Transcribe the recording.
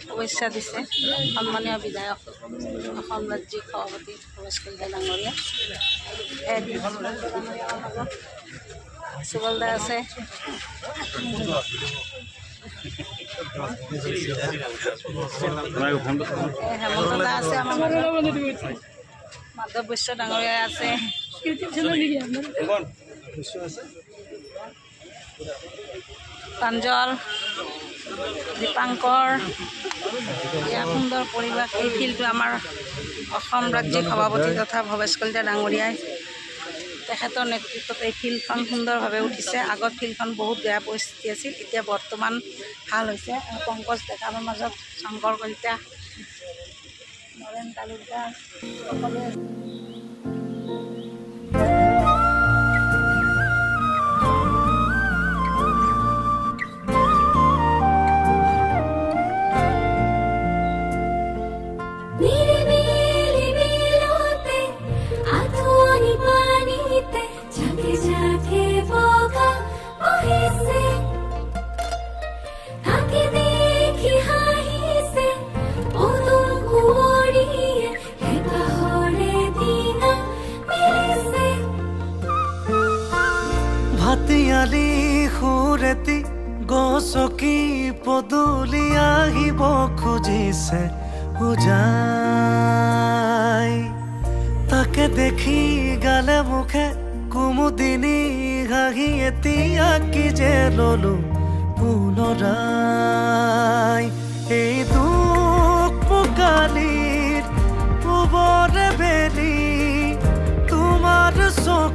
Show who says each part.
Speaker 1: শুভেচ্ছা দিছে সন্মানীয় বিধায়ক অসম ৰাজ্যিক সভাপতি ভৱেশ কলিতা ডাঙৰীয়া। সুবলদা আছে, হেমন্ত দা আছে, আমাৰ মাধৱ বৈশ্য ডাঙৰীয়া আছে, প্ৰাঞ্জল, দীপাংকৰ। ইয়াৰ সুন্দৰ পৰিৱেশ। এই ফিল্ডটো আমাৰ অসম ৰাজ্যিক সভাপতি তথা ভৱেশ কলিতা ডাঙৰীয়াই তেখেতৰ নেতৃত্বত এই ফিল্ডখন সুন্দৰভাৱে উঠিছে। আগত ফিল্ডখন বহুত বেয়া পৰিস্থিতি আছিল, এতিয়া বৰ্তমান ভাল হৈছে। পংকজ ডেকা আমাৰ মাজত, শংকৰ কলিতা, নৰেন তালুকদাৰ সকলোৱে
Speaker 2: ভাতিয়ালি সুৰেতি গছকি পদূলি আহিব খুজিছে উজাই। তাকে দেখি গালে মুখে কুমুদিনী হাঁহি এতিয়া কি যে ললো পুনৰাই। এই দুখ পোকালিৰ পোবৰে